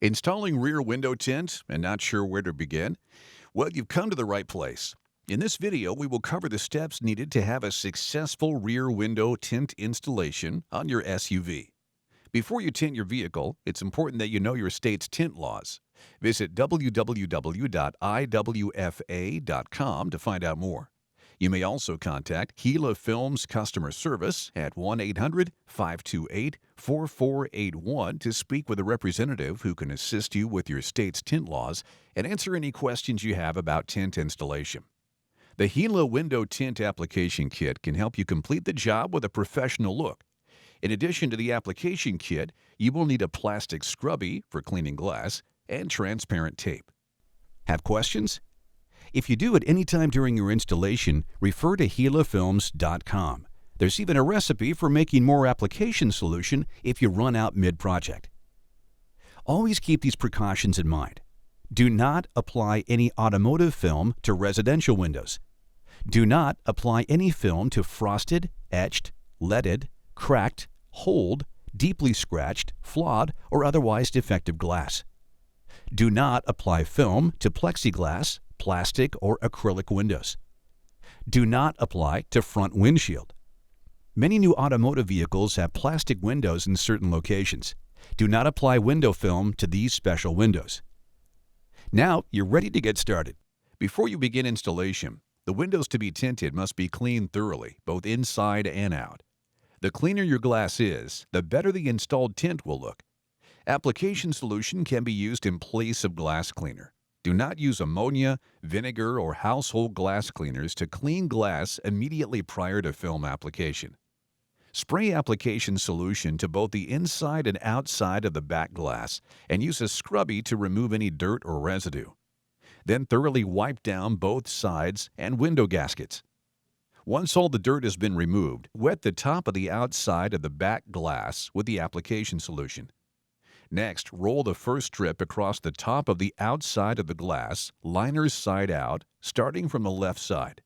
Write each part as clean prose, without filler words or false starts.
Installing rear window tint and not sure where to begin? Well, you've come to the right place. In this video, we will cover the steps needed to have a successful rear window tint installation on your SUV. Before you tint your vehicle, it's important that you know your state's tint laws. Visit www.iwfa.com to find out more. You may also contact Gila Films customer service at 1-800-528-4481 to speak with a representative who can assist you with your state's tint laws and answer any questions you have about tint installation. The Gila Window Tint Application Kit can help you complete the job with a professional look. In addition to the application kit, you will need a plastic scrubby for cleaning glass and transparent tape. Have questions? If you do at any time during your installation, refer to GilaFilms.com. There's even a recipe for making more application solution if you run out mid-project. Always keep these precautions in mind. Do not apply any automotive film to residential windows. Do not apply any film to frosted, etched, leaded, cracked, holed, deeply scratched, flawed, or otherwise defective glass. Do not apply film to plexiglass, plastic, or acrylic windows. Do not apply to front windshield. Many new automotive vehicles have plastic windows in certain locations. Do not apply window film to these special windows. Now you're ready to get started. Before you begin installation, the windows to be tinted must be cleaned thoroughly, both inside and out. The cleaner your glass is, the better the installed tint will look. Application solution can be used in place of glass cleaner. Do not use ammonia, vinegar, or household glass cleaners to clean glass immediately prior to film application. Spray application solution to both the inside and outside of the back glass and use a scrubby to remove any dirt or residue. Then thoroughly wipe down both sides and window gaskets. Once all the dirt has been removed, wet the top of the outside of the back glass with the application solution. Next, roll the first strip across the top of the outside of the glass, liner side out, starting from the left side.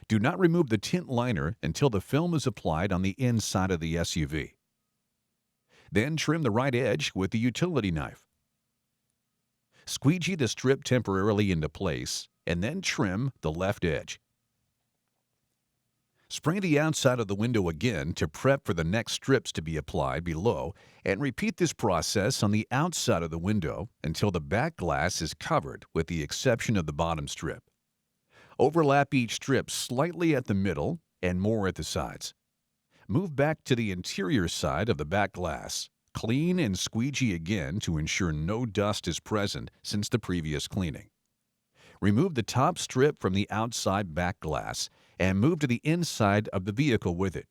Do not remove the tint liner until the film is applied on the inside of the SUV. Then trim the right edge with the utility knife. Squeegee the strip temporarily into place, and then trim the left edge. Spray the outside of the window again to prep for the next strips to be applied below, and repeat this process on the outside of the window until the back glass is covered with the exception of the bottom strip. Overlap each strip slightly at the middle and more at the sides. Move back to the interior side of the back glass. Clean and squeegee again to ensure no dust is present since the previous cleaning. Remove the top strip from the outside back glass and move to the inside of the vehicle with it.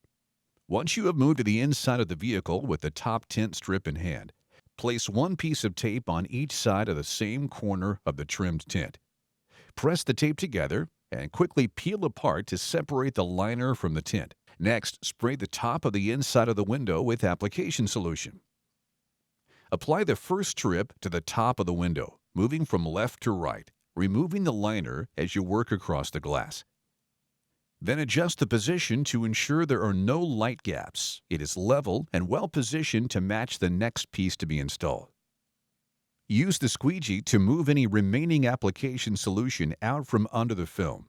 Once you have moved to the inside of the vehicle with the top tint strip in hand, place one piece of tape on each side of the same corner of the trimmed tint. Press the tape together and quickly peel apart to separate the liner from the tint. Next, spray the top of the inside of the window with application solution. Apply the first strip to the top of the window, moving from left to right, removing the liner as you work across the glass. Then adjust the position to ensure there are no light gaps. It is level and well positioned to match the next piece to be installed. Use the squeegee to move any remaining application solution out from under the film.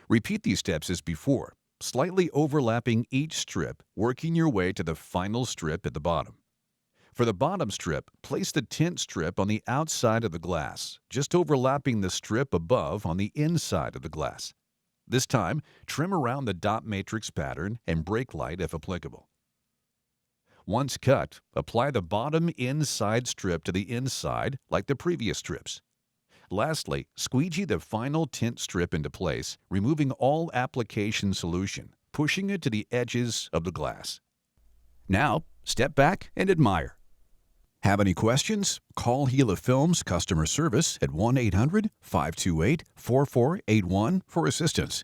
Repeat these steps as before, slightly overlapping each strip, working your way to the final strip at the bottom. For the bottom strip, place the tint strip on the outside of the glass, just overlapping the strip above on the inside of the glass. This time, trim around the dot matrix pattern and brake light if applicable. Once cut, apply the bottom inside strip to the inside like the previous strips. Lastly, squeegee the final tint strip into place, removing all application solution, pushing it to the edges of the glass. Now, step back and admire. Have any questions? Call Gila Films customer service at 1-800-528-4481 for assistance.